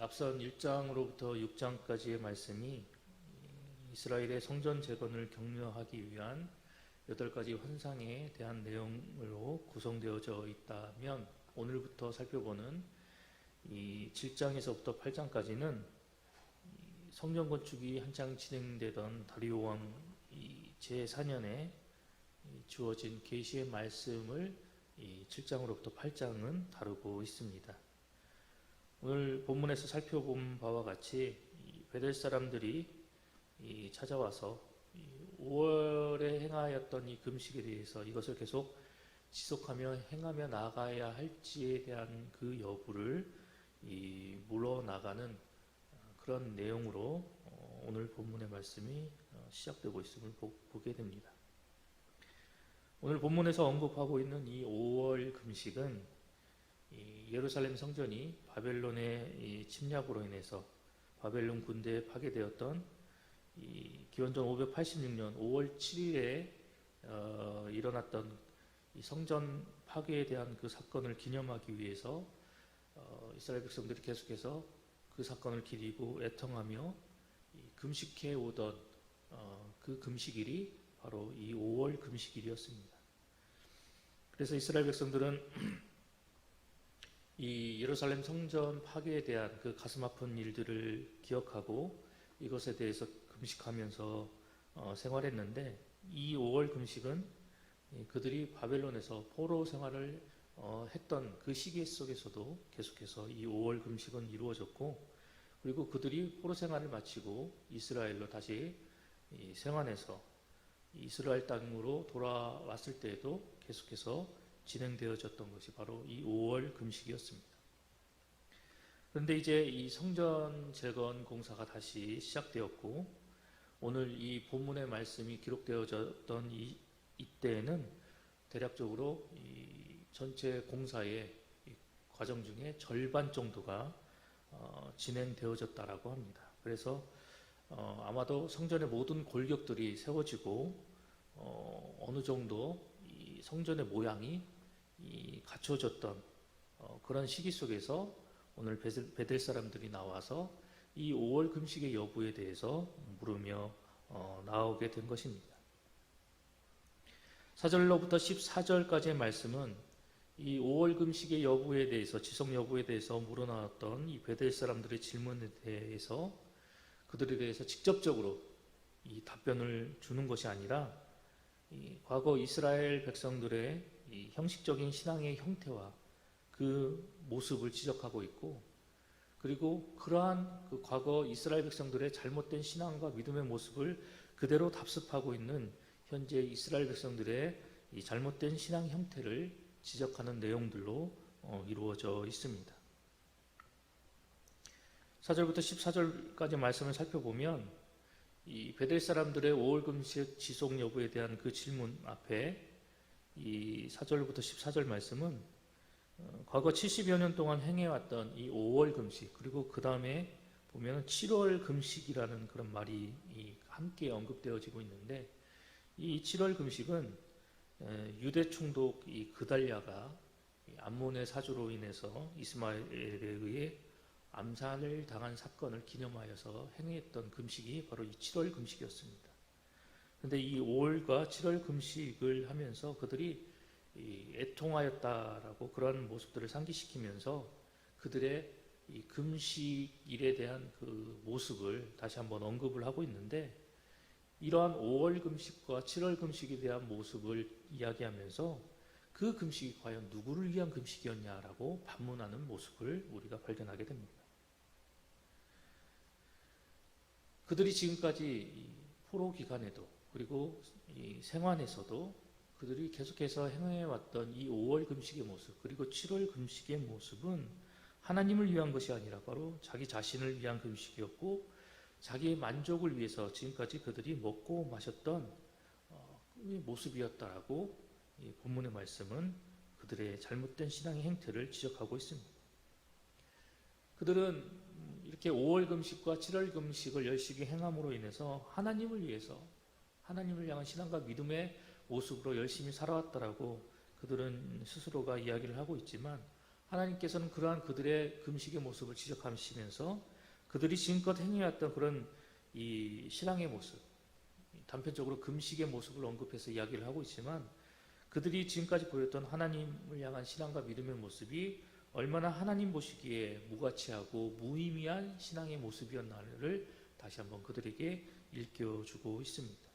앞선 1장으로부터 6장까지의 말씀이 이스라엘의 성전 재건을 격려하기 위한 8가지 환상에 대한 내용으로 구성되어져 있다면, 오늘부터 살펴보는 이 7장에서부터 8장까지는 성전 건축이 한창 진행되던 다리오 왕 제4년에 주어진 계시의 말씀을 7장으로부터 8장은 다루고 있습니다. 오늘 본문에서 살펴본 바와 같이 베델 사람들이 찾아와서 5월에 행하였던 이 금식에 대해서 이것을 계속 지속하며 행하며 나아가야 할지에 대한 그 여부를 물어나가는 그런 내용으로 오늘 본문의 말씀이 시작되고 있음을 보게 됩니다. 오늘 본문에서 언급하고 있는 이 5월 금식은 예루살렘 성전이 바벨론의 침략으로 인해서 바벨론 군대에 파괴되었던 기원전 586년 5월 7일에 일어났던 이 성전 파괴에 대한 그 사건을 기념하기 위해서 이스라엘 백성들이 계속해서 그 사건을 기리고 애통하며 금식해 오던 그 금식일이 바로 이 5월 금식일이었습니다. 그래서 이스라엘 백성들은 이 예루살렘 성전 파괴에 대한 그 가슴 아픈 일들을 기억하고 이것에 대해서 금식하면서 생활했는데, 이 5월 금식은 그들이 바벨론에서 포로 생활을 했던 그 시기 속에서도 계속해서 이 5월 금식은 이루어졌고, 그리고 그들이 포로 생활을 마치고 이스라엘로 다시 생환해서 이스라엘 땅으로 돌아왔을 때에도 계속해서 진행되어졌던 것이 바로 이 5월 금식이었습니다. 그런데 이제 이 성전 재건 공사가 다시 시작되었고, 오늘 이 본문의 말씀이 기록되어졌던 이때에는 대략적으로 이 전체 공사의 과정 중에 절반 정도가 진행되어졌다라고 합니다. 그래서 아마도 성전의 모든 골격들이 세워지고 어느 정도 이 성전의 모양이 갖춰졌던 그런 시기 속에서 오늘 베델 사람들이 나와서 이 5월 금식의 여부에 대해서 물으며 나오게 된 것입니다. 4절로부터 14절까지의 말씀은 이 5월 금식의 여부에 대해서, 지속 여부에 대해서 물어나왔던 이 베델 사람들의 질문에 대해서 그들에 대해서 직접적으로 이 답변을 주는 것이 아니라 과거 이스라엘 백성들의 이 형식적인 신앙의 형태와 그 모습을 지적하고 있고, 그리고 그러한 그 과거 이스라엘 백성들의 잘못된 신앙과 믿음의 모습을 그대로 답습하고 있는 현재 이스라엘 백성들의 이 잘못된 신앙 형태를 지적하는 내용들로 이루어져 있습니다. 4절부터 14절까지 말씀을 살펴보면 이 베델 사람들의 5월 금식 지속 여부에 대한 그 질문 앞에 이 4절부터 14절 말씀은 과거 70여 년 동안 행해왔던 이 5월 금식, 그리고 그 다음에 보면 7월 금식이라는 그런 말이 함께 언급되어지고 있는데, 이 7월 금식은 유대 총독 이 그달랴가 암몬의 사주로 인해서 이스마엘에 의해 암살을 당한 사건을 기념하여서 행했던 금식이 바로 이 7월 금식이었습니다. 그런데 이 5월과 7월 금식을 하면서 그들이 애통하였다라고 그런 모습들을 상기시키면서 그들의 이 금식일에 대한 그 모습을 다시 한번 언급을 하고 있는데, 이러한 5월 금식과 7월 금식에 대한 모습을 이야기하면서 그 금식이 과연 누구를 위한 금식이었냐라고 반문하는 모습을 우리가 발견하게 됩니다. 그들이 지금까지 포로 기간에도 그리고 이 생환에서도 그들이 계속해서 행해왔던 이 5월 금식의 모습, 그리고 7월 금식의 모습은 하나님을 위한 것이 아니라 바로 자기 자신을 위한 금식이었고, 자기의 만족을 위해서 지금까지 그들이 먹고 마셨던 모습이었다라고 이 본문의 말씀은 그들의 잘못된 신앙의 행태를 지적하고 있습니다. 그들은 이렇게 5월 금식과 7월 금식을 열심히 행함으로 인해서 하나님을 위해서, 하나님을 향한 신앙과 믿음의 모습으로 열심히 살아왔다라고 그들은 스스로가 이야기를 하고 있지만, 하나님께서는 그러한 그들의 금식의 모습을 지적하시면서 그들이 지금껏 행해왔던 그런 이 신앙의 모습, 단편적으로 금식의 모습을 언급해서 이야기를 하고 있지만 그들이 지금까지 보였던 하나님을 향한 신앙과 믿음의 모습이 얼마나 하나님 보시기에 무가치하고 무의미한 신앙의 모습이었나를 다시 한번 그들에게 일깨워주고 있습니다.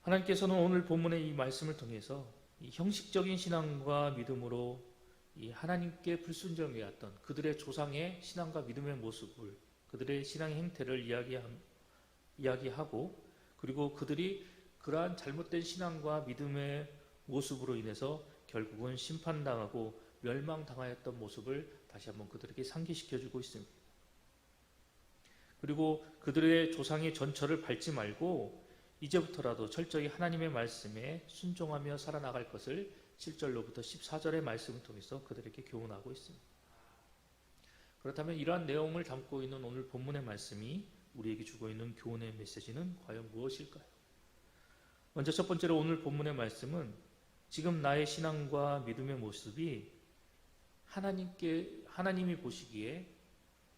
하나님께서는 오늘 본문의 이 말씀을 통해서 이 형식적인 신앙과 믿음으로 이 하나님께 불순종해왔던 그들의 조상의 신앙과 믿음의 모습을, 그들의 신앙의 행태를 이야기하고, 그리고 그들이 그러한 잘못된 신앙과 믿음의 모습으로 인해서 결국은 심판당하고 멸망당하였던 모습을 다시 한번 그들에게 상기시켜주고 있습니다. 그리고 그들의 조상의 전철을 밟지 말고 이제부터라도 철저히 하나님의 말씀에 순종하며 살아나갈 것을 7절로부터 14절의 말씀을 통해서 그들에게 교훈하고 있습니다. 그렇다면 이러한 내용을 담고 있는 오늘 본문의 말씀이 우리에게 주고 있는 교훈의 메시지는 과연 무엇일까요? 먼저 첫 번째로 오늘 본문의 말씀은 지금 나의 신앙과 믿음의 모습이 하나님이 보시기에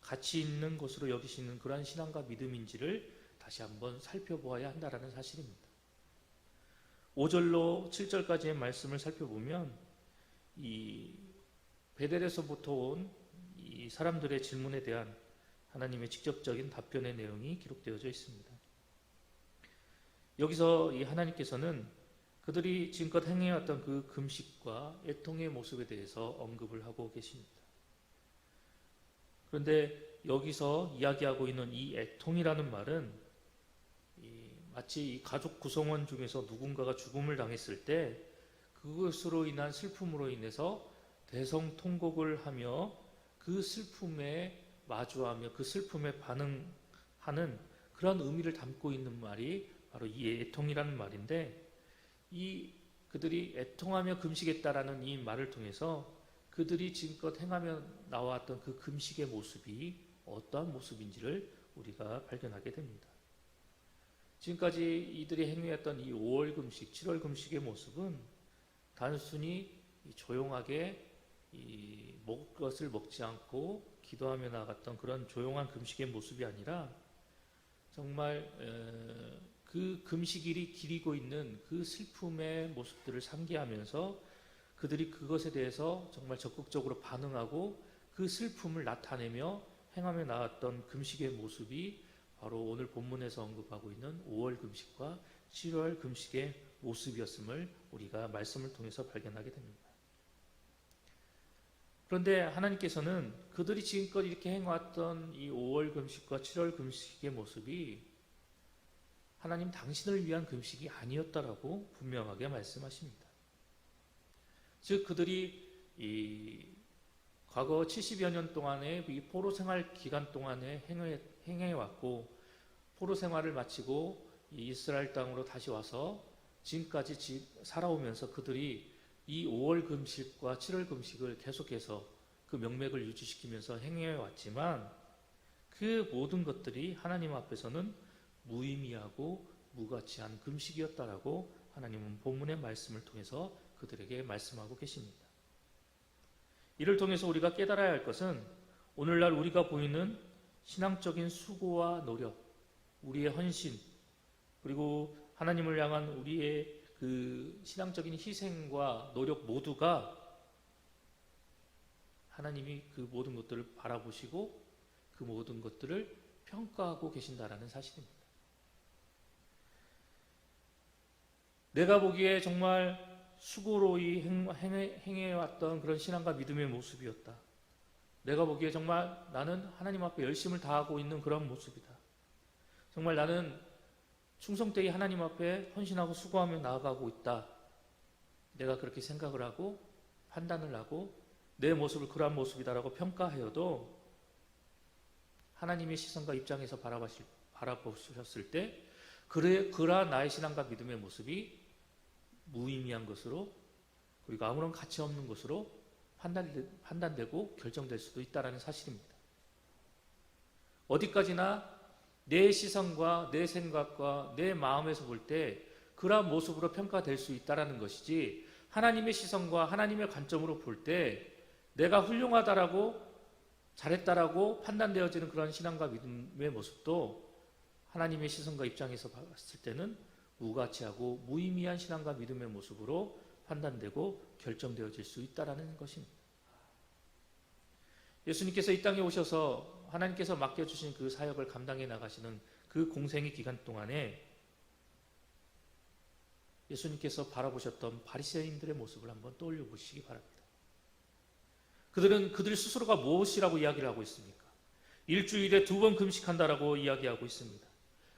가치 있는 것으로 여기시는 그러한 신앙과 믿음인지를 다시 한번 살펴보아야 한다는 사실입니다. 5절로 7절까지의 말씀을 살펴보면 이 베델에서부터 온 이 사람들의 질문에 대한 하나님의 직접적인 답변의 내용이 기록되어져 있습니다. 여기서 이 하나님께서는 그들이 지금껏 행해왔던 그 금식과 애통의 모습에 대해서 언급을 하고 계십니다. 그런데 여기서 이야기하고 있는 이 애통이라는 말은 마치 이 가족 구성원 중에서 누군가가 죽음을 당했을 때 그것으로 인한 슬픔으로 인해서 대성통곡을 하며 그 슬픔에 마주하며 그 슬픔에 반응하는 그런 의미를 담고 있는 말이 바로 이 애통이라는 말인데, 이 그들이 애통하며 금식했다라는 이 말을 통해서 그들이 지금껏 행하며 나왔던 그 금식의 모습이 어떠한 모습인지를 우리가 발견하게 됩니다. 지금까지 이들이 행해왔던 이 5월 금식, 7월 금식의 모습은 단순히 조용하게 먹을 것을 먹지 않고 기도하며 나갔던 그런 조용한 금식의 모습이 아니라 정말 그 금식일이 기리고 있는 그 슬픔의 모습들을 상기하면서 그들이 그것에 대해서 정말 적극적으로 반응하고 그 슬픔을 나타내며 행하며 나왔던 금식의 모습이 바로 오늘 본문에서 언급하고 있는 5월 금식과 7월 금식의 모습이었음을 우리가 말씀을 통해서 발견하게 됩니다. 그런데 하나님께서는 그들이 지금껏 이렇게 행해왔던 이 5월 금식과 7월 금식의 모습이 하나님 당신을 위한 금식이 아니었다라고 분명하게 말씀하십니다. 즉 그들이 이 과거 70여 년 동안의 이 포로 생활 기간 동안에 행해왔고, 포로 생활을 마치고 이스라엘 땅으로 다시 와서 지금까지 살아오면서 그들이 이 5월 금식과 7월 금식을 계속해서 그 명맥을 유지시키면서 행해왔지만 그 모든 것들이 하나님 앞에서는 무의미하고 무가치한 금식이었다라고 하나님은 본문의 말씀을 통해서 그들에게 말씀하고 계십니다. 이를 통해서 우리가 깨달아야 할 것은 오늘날 우리가 보이는 신앙적인 수고와 노력, 우리의 헌신, 그리고 하나님을 향한 우리의 그 신앙적인 희생과 노력 모두가 하나님이 그 모든 것들을 바라보시고 그 모든 것들을 평가하고 계신다라는 사실입니다. 내가 보기에 정말 수고로이 행해왔던 그런 신앙과 믿음의 모습이었다. 내가 보기에 정말 나는 하나님 앞에 열심을 다하고 있는 그런 모습이다. 정말 나는 충성되이 하나님 앞에 헌신하고 수고하며 나아가고 있다. 내가 그렇게 생각을 하고 판단을 하고 내 모습을 그러한 모습이다라고 평가하여도 하나님의 시선과 입장에서 바라보셨을 때 그러한 나의 신앙과 믿음의 모습이 무의미한 것으로, 그리고 아무런 가치 없는 것으로 판단되고 결정될 수도 있다는 사실입니다. 어디까지나 내 시선과 내 생각과 내 마음에서 볼 때 그러한 모습으로 평가될 수 있다는 것이지, 하나님의 시선과 하나님의 관점으로 볼 때 내가 훌륭하다라고 잘했다라고 판단되어지는 그런 신앙과 믿음의 모습도 하나님의 시선과 입장에서 봤을 때는 무가치하고 무의미한 신앙과 믿음의 모습으로 판단되고 결정되어질 수 있다는 것입니다. 예수님께서 이 땅에 오셔서 하나님께서 맡겨주신 그 사역을 감당해 나가시는 그 공생의 기간 동안에 예수님께서 바라보셨던 바리새인들의 모습을 한번 떠올려 보시기 바랍니다. 그들은 그들 스스로가 무엇이라고 이야기를 하고 있습니까? 일주일에 2번 금식한다라고 이야기하고 있습니다.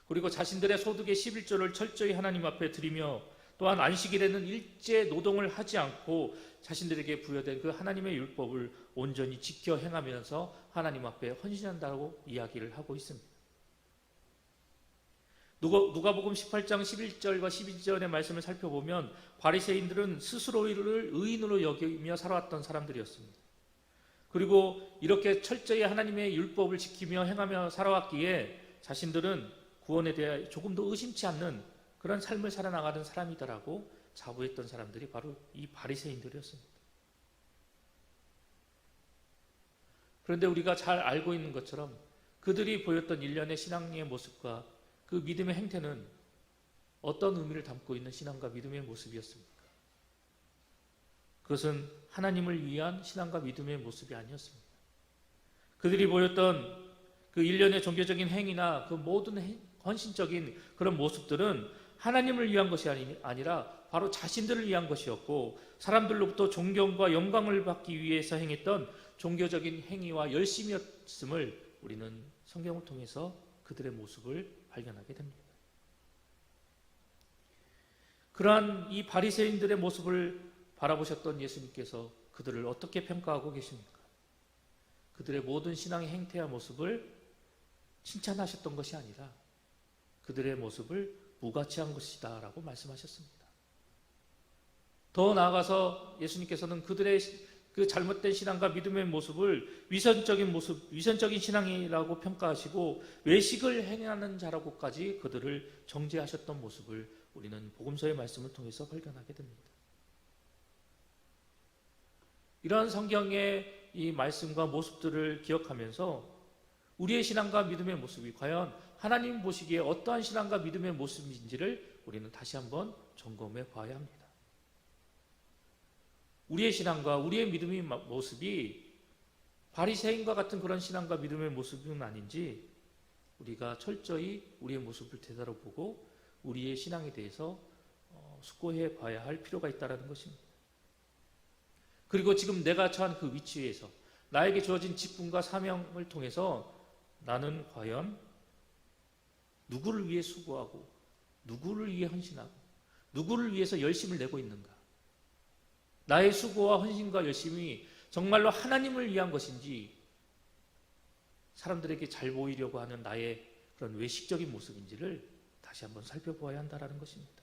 그리고 자신들의 소득의 11조를 철저히 하나님 앞에 드리며 또한 안식일에는 일제 노동을 하지 않고 자신들에게 부여된 그 하나님의 율법을 온전히 지켜 행하면서 하나님 앞에 헌신한다고 이야기를 하고 있습니다. 누가복음 18장 11절과 12절의 말씀을 살펴보면 바리새인들은 스스로를 의인으로 여기며 살아왔던 사람들이었습니다. 그리고 이렇게 철저히 하나님의 율법을 지키며 행하며 살아왔기에 자신들은 구원에 대해 조금도 의심치 않는 그런 삶을 살아나가는 사람이다라고 자부했던 사람들이 바로 이 바리새인들이었습니다. 그런데 우리가 잘 알고 있는 것처럼 그들이 보였던 일련의 신앙의 모습과 그 믿음의 행태는 어떤 의미를 담고 있는 신앙과 믿음의 모습이었습니까? 그것은 하나님을 위한 신앙과 믿음의 모습이 아니었습니다. 그들이 보였던 그 일련의 종교적인 행위나 그 모든 헌신적인 그런 모습들은 하나님을 위한 것이 아니라 바로 자신들을 위한 것이었고 사람들로부터 존경과 영광을 받기 위해서 행했던 종교적인 행위와 열심이었음을 우리는 성경을 통해서 그들의 모습을 발견하게 됩니다. 그러한 이 바리새인들의 모습을 바라보셨던 예수님께서 그들을 어떻게 평가하고 계십니까? 그들의 모든 신앙의 행태와 모습을 칭찬하셨던 것이 아니라 그들의 모습을 무가치한 것이다 라고 말씀하셨습니다. 더 나아가서 예수님께서는 그들의 그 잘못된 신앙과 믿음의 모습을 위선적인 신앙이라고 평가하시고 외식을 행하는 자라고까지 그들을 정죄하셨던 모습을 우리는 복음서의 말씀을 통해서 발견하게 됩니다. 이러한 성경의 이 말씀과 모습들을 기억하면서 우리의 신앙과 믿음의 모습이 과연 하나님 보시기에 어떠한 신앙과 믿음의 모습인지를 우리는 다시 한번 점검해 봐야 합니다. 우리의 신앙과 우리의 믿음의 모습이 바리새인과 같은 그런 신앙과 믿음의 모습은 아닌지 우리가 철저히 우리의 모습을 되돌아보고 우리의 신앙에 대해서 숙고해 봐야 할 필요가 있다는 것입니다. 그리고 지금 내가 처한 그 위치에서 나에게 주어진 직분과 사명을 통해서 나는 과연 누구를 위해 수고하고 누구를 위해 헌신하고 누구를 위해서 열심을 내고 있는가? 나의 수고와 헌신과 열심이 정말로 하나님을 위한 것인지 사람들에게 잘 보이려고 하는 나의 그런 외식적인 모습인지를 다시 한번 살펴보아야 한다는 것입니다.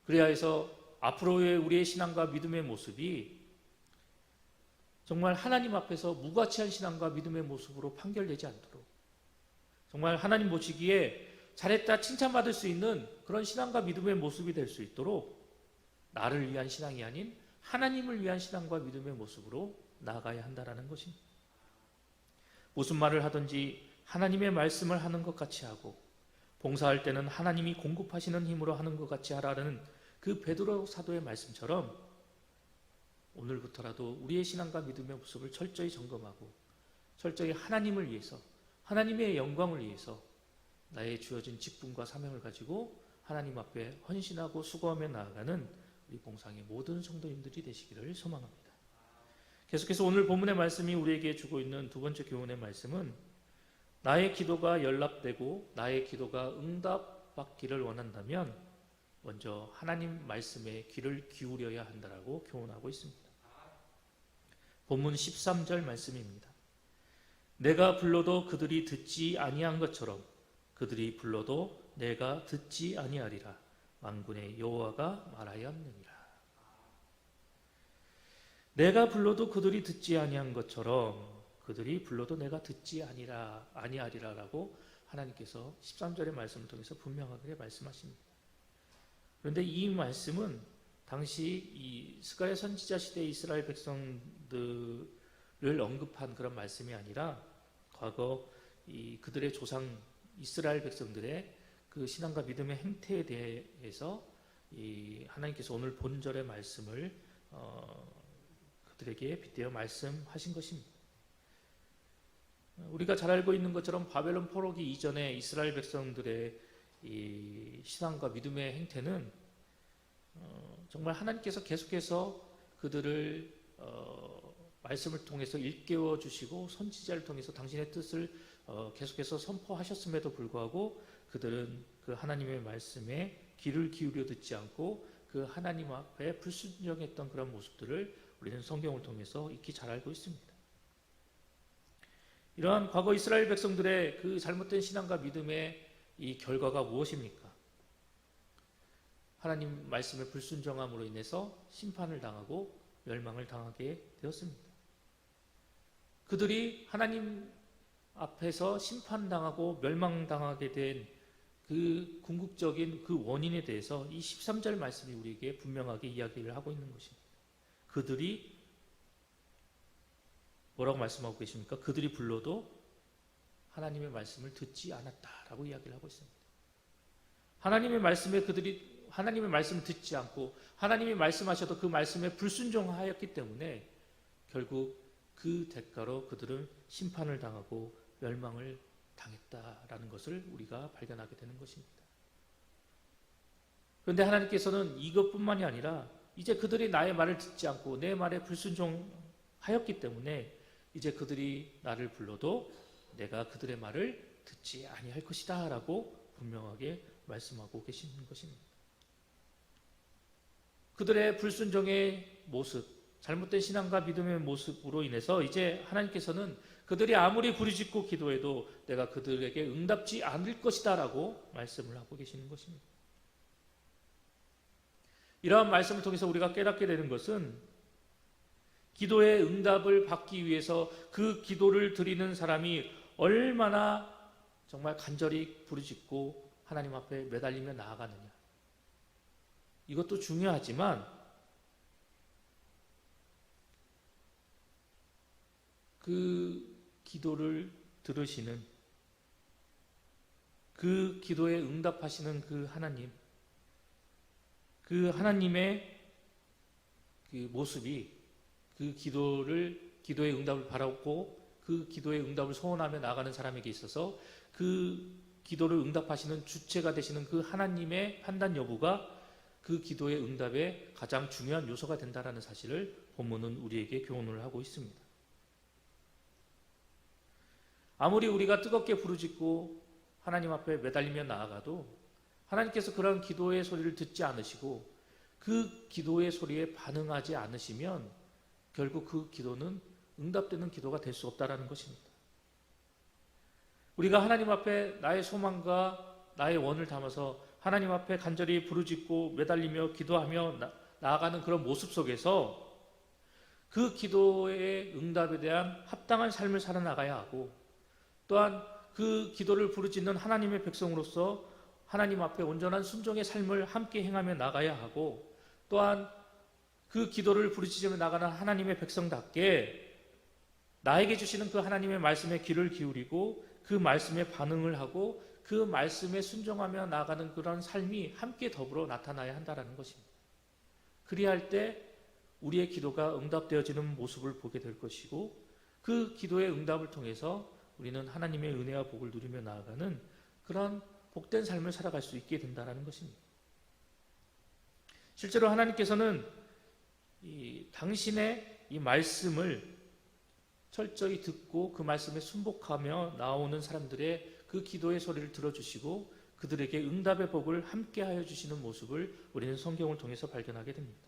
그래야 해서 앞으로의 우리의 신앙과 믿음의 모습이 정말 하나님 앞에서 무가치한 신앙과 믿음의 모습으로 판결되지 않도록 정말 하나님 보시기에 잘했다 칭찬받을 수 있는 그런 신앙과 믿음의 모습이 될 수 있도록 나를 위한 신앙이 아닌 하나님을 위한 신앙과 믿음의 모습으로 나아가야 한다는 것입니다. 무슨 말을 하든지 하나님의 말씀을 하는 것 같이 하고 봉사할 때는 하나님이 공급하시는 힘으로 하는 것 같이 하라는 그 베드로 사도의 말씀처럼 오늘부터라도 우리의 신앙과 믿음의 모습을 철저히 점검하고 철저히 하나님을 위해서 하나님의 영광을 위해서 나의 주어진 직분과 사명을 가지고 하나님 앞에 헌신하고 수고하며 나아가는 우리 봉상의 모든 성도님들이 되시기를 소망합니다. 계속해서 오늘 본문의 말씀이 우리에게 주고 있는 두 번째 교훈의 말씀은 나의 기도가 연락되고 나의 기도가 응답받기를 원한다면 먼저 하나님 말씀에 귀를 기울여야 한다라고 교훈하고 있습니다. 본문 13절 말씀입니다. 내가 불러도 그들이 듣지 아니한 것처럼 그들이 불러도 내가 듣지 아니하리라. 만군의 여호와가 말하였느니라. 내가 불러도 그들이 듣지 아니한 것처럼 그들이 불러도 내가 듣지 아니하리라라고 하나님께서 13절의 말씀을 통해서 분명하게 말씀하십니다. 그런데 이 말씀은 당시 이 스가랴 선지자 시대의 이스라엘 백성들을 언급한 그런 말씀이 아니라 과거 그들의 조상 이스라엘 백성들의 그 신앙과 믿음의 행태에 대해서 하나님께서 오늘 본절의 말씀을 그들에게 빗대어 말씀하신 것입니다. 우리가 잘 알고 있는 것처럼 바벨론 포로기 이전에 이스라엘 백성들의 이 신앙과 믿음의 행태는 정말 하나님께서 계속해서 그들을 말씀을 통해서 일깨워 주시고 선지자를 통해서 당신의 뜻을 계속해서 선포하셨음에도 불구하고 그들은 그 하나님의 말씀에 귀를 기울여 듣지 않고 그 하나님 앞에 불순종했던 그런 모습들을 우리는 성경을 통해서 익히 잘 알고 있습니다. 이러한 과거 이스라엘 백성들의 그 잘못된 신앙과 믿음의 이 결과가 무엇입니까? 하나님 말씀의 불순종함으로 인해서 심판을 당하고 멸망을 당하게 되었습니다. 그들이 하나님 앞에서 심판당하고 멸망당하게 된 그 궁극적인 그 원인에 대해서 이 13절 말씀이 우리에게 분명하게 이야기를 하고 있는 것입니다. 그들이 뭐라고 말씀하고 계십니까? 그들이 불러도 하나님의 말씀을 듣지 않았다라고 이야기를 하고 있습니다. 하나님의 말씀을 듣지 않고 하나님이 말씀하셔도 그 말씀에 불순종하였기 때문에 결국 그 대가로 그들은 심판을 당하고 멸망을 당했다라는 것을 우리가 발견하게 되는 것입니다. 그런데 하나님께서는 이것뿐만이 아니라 이제 그들이 나의 말을 듣지 않고 내 말에 불순종하였기 때문에 이제 그들이 나를 불러도 내가 그들의 말을 듣지 아니할 것이다 라고 분명하게 말씀하고 계시는 것입니다. 그들의 불순종의 모습, 잘못된 신앙과 믿음의 모습으로 인해서 이제 하나님께서는 그들이 아무리 부르짖고 기도해도 내가 그들에게 응답지 않을 것이다 라고 말씀을 하고 계시는 것입니다. 이러한 말씀을 통해서 우리가 깨닫게 되는 것은 기도의 응답을 받기 위해서 그 기도를 드리는 사람이 얼마나 정말 간절히 부르짖고 하나님 앞에 매달리며 나아가느냐. 이것도 중요하지만 그 기도를 들으시는 그 기도에 응답하시는 그 하나님의 그 모습이 그 기도의 응답을 바라고 그 기도의 응답을 소원하며 나아가는 사람에게 있어서 그 기도를 응답하시는 주체가 되시는 그 하나님의 판단 여부가 그 기도의 응답의 가장 중요한 요소가 된다는 사실을 본문은 우리에게 교훈을 하고 있습니다. 아무리 우리가 뜨겁게 부르짖고 하나님 앞에 매달리며 나아가도 하나님께서 그런 기도의 소리를 듣지 않으시고 그 기도의 소리에 반응하지 않으시면 결국 그 기도는 응답되는 기도가 될 수 없다는 것입니다. 우리가 하나님 앞에 나의 소망과 나의 원을 담아서 하나님 앞에 간절히 부르짖고 매달리며 기도하며 나아가는 그런 모습 속에서 그 기도의 응답에 대한 합당한 삶을 살아나가야 하고 또한 그 기도를 부르짖는 하나님의 백성으로서 하나님 앞에 온전한 순종의 삶을 함께 행하며 나가야 하고 또한 그 기도를 부르짖으며 나가는 하나님의 백성답게 나에게 주시는 그 하나님의 말씀에 귀를 기울이고 그 말씀에 반응을 하고 그 말씀에 순종하며 나가는 그런 삶이 함께 더불어 나타나야 한다는 것입니다. 그리할 때 우리의 기도가 응답되어지는 모습을 보게 될 것이고 그 기도의 응답을 통해서 우리는 하나님의 은혜와 복을 누리며 나아가는 그런 복된 삶을 살아갈 수 있게 된다는 것입니다. 실제로 하나님께서는 당신의 이 말씀을 철저히 듣고 그 말씀에 순복하며 나오는 사람들의 그 기도의 소리를 들어주시고 그들에게 응답의 복을 함께하여 주시는 모습을 우리는 성경을 통해서 발견하게 됩니다.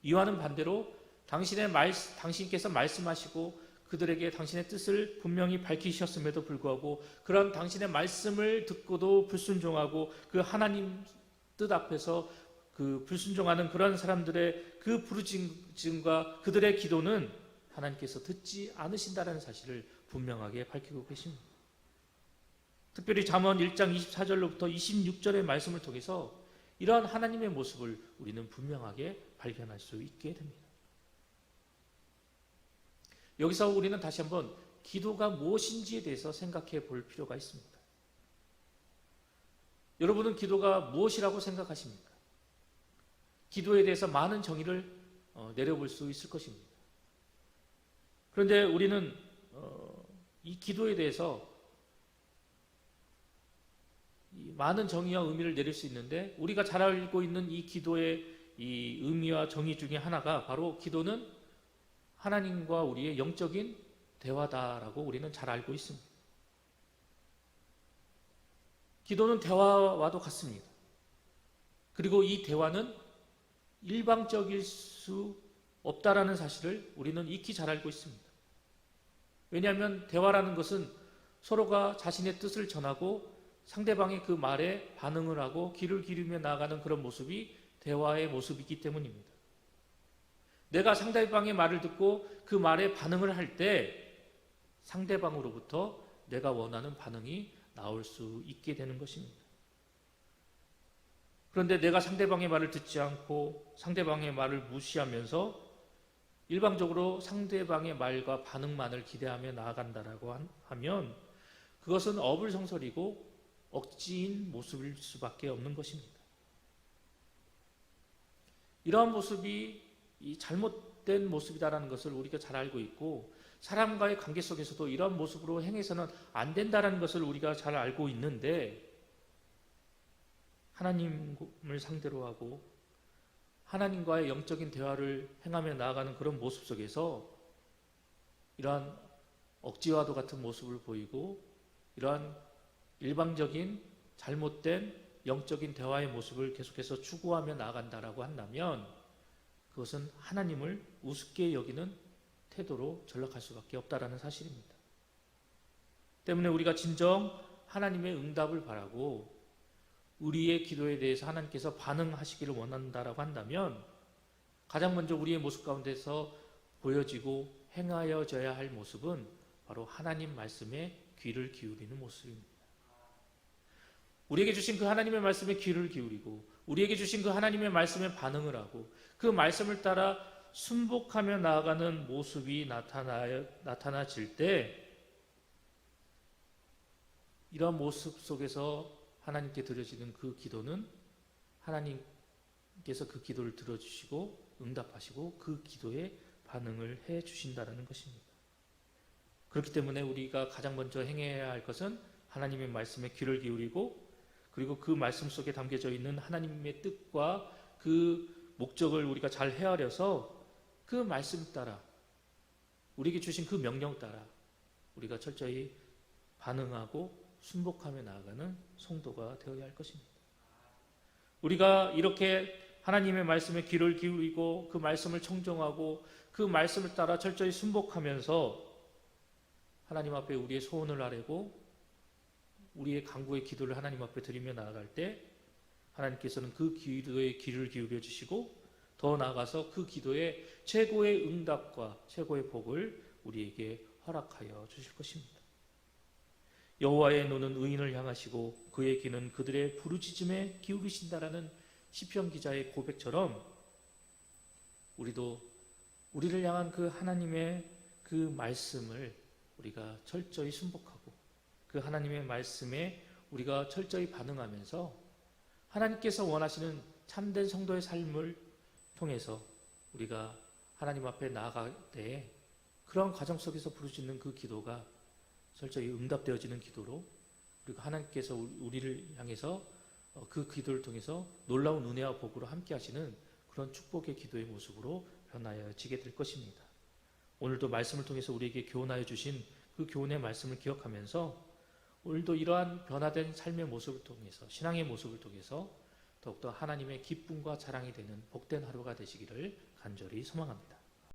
이와는 반대로 당신께서 말씀하시고 그들에게 당신의 뜻을 분명히 밝히셨음에도 불구하고 그런 당신의 말씀을 듣고도 불순종하고 그 하나님 뜻 앞에서 그 불순종하는 그런 사람들의 그 부르짖음과 그들의 기도는 하나님께서 듣지 않으신다는 사실을 분명하게 밝히고 계십니다. 특별히 잠언 1장 24절로부터 26절의 말씀을 통해서 이러한 하나님의 모습을 우리는 분명하게 발견할 수 있게 됩니다. 여기서 우리는 다시 한번 기도가 무엇인지에 대해서 생각해 볼 필요가 있습니다. 여러분은 기도가 무엇이라고 생각하십니까? 기도에 대해서 많은 정의를 내려볼 수 있을 것입니다. 그런데 우리는 이 기도에 대해서 많은 정의와 의미를 내릴 수 있는데, 우리가 잘 알고 있는 이 기도의 이 의미와 정의 중에 하나가 바로 기도는 하나님과 우리의 영적인 대화다라고 우리는 잘 알고 있습니다. 기도는 대화와도 같습니다. 그리고 이 대화는 일방적일 수 없다라는 사실을 우리는 익히 잘 알고 있습니다. 왜냐하면 대화라는 것은 서로가 자신의 뜻을 전하고 상대방의 그 말에 반응을 하고 귀를 기울이며 나아가는 그런 모습이 대화의 모습이기 때문입니다. 내가 상대방의 말을 듣고 그 말에 반응을 할 때 상대방으로부터 내가 원하는 반응이 나올 수 있게 되는 것입니다. 그런데 내가 상대방의 말을 듣지 않고 상대방의 말을 무시하면서 일방적으로 상대방의 말과 반응만을 기대하며 나아간다라고 하면 그것은 어불성설이고 억지인 모습일 수밖에 없는 것입니다. 이러한 모습이 이 잘못된 모습이다라는 것을 우리가 잘 알고 있고, 사람과의 관계 속에서도 이러한 모습으로 행해서는 안 된다라는 것을 우리가 잘 알고 있는데, 하나님을 상대로 하고 하나님과의 영적인 대화를 행하며 나아가는 그런 모습 속에서 이러한 억지와도 같은 모습을 보이고 이러한 일방적인 잘못된 영적인 대화의 모습을 계속해서 추구하며 나아간다라고 한다면 그것은 하나님을 우습게 여기는 태도로 전락할 수밖에 없다라는 사실입니다. 때문에 우리가 진정 하나님의 응답을 바라고 우리의 기도에 대해서 하나님께서 반응하시기를 원한다라고 한다면 가장 먼저 우리의 모습 가운데서 보여지고 행하여져야 할 모습은 바로 하나님 말씀에 귀를 기울이는 모습입니다. 우리에게 주신 그 하나님의 말씀에 귀를 기울이고 우리에게 주신 그 하나님의 말씀에 반응을 하고 그 말씀을 따라 순복하며 나아가는 모습이 나타나질 때, 이러한 모습 속에서 하나님께 드려지는 그 기도는 하나님께서 그 기도를 들어주시고 응답하시고 그 기도에 반응을 해 주신다는 것입니다. 그렇기 때문에 우리가 가장 먼저 행해야 할 것은 하나님의 말씀에 귀를 기울이고, 그리고 그 말씀 속에 담겨져 있는 하나님의 뜻과 그 목적을 우리가 잘 헤아려서 그 말씀 따라, 우리에게 주신 그 명령 따라 우리가 철저히 반응하고 순복하며 나아가는 성도가 되어야 할 것입니다. 우리가 이렇게 하나님의 말씀에 귀를 기울이고 그 말씀을 청정하고 그 말씀을 따라 철저히 순복하면서 하나님 앞에 우리의 소원을 아뢰고 우리의 간구의 기도를 하나님 앞에 드리며 나아갈 때 하나님께서는 그 기도에 귀를 기울여 주시고 더 나아가서 그 기도에 최고의 응답과 최고의 복을 우리에게 허락하여 주실 것입니다. 여호와의 눈은 의인을 향하시고 그의 귀는 그들의 부르짖음에 기울이신다라는 시편 기자의 고백처럼 우리도 우리를 향한 그 하나님의 그 말씀을 우리가 철저히 순복하고 그 하나님의 말씀에 우리가 철저히 반응하면서 하나님께서 원하시는 참된 성도의 삶을 통해서 우리가 하나님 앞에 나아갈 때 그런 과정 속에서 부르짖는 그 기도가 철저히 응답되어지는 기도로, 그리고 하나님께서 우리를 향해서 그 기도를 통해서 놀라운 은혜와 복으로 함께 하시는 그런 축복의 기도의 모습으로 변하여지게 될 것입니다. 오늘도 말씀을 통해서 우리에게 교훈하여 주신 그 교훈의 말씀을 기억하면서 오늘도 이러한 변화된 삶의 모습을 통해서, 신앙의 모습을 통해서 더욱더 하나님의 기쁨과 자랑이 되는 복된 하루가 되시기를 간절히 소망합니다.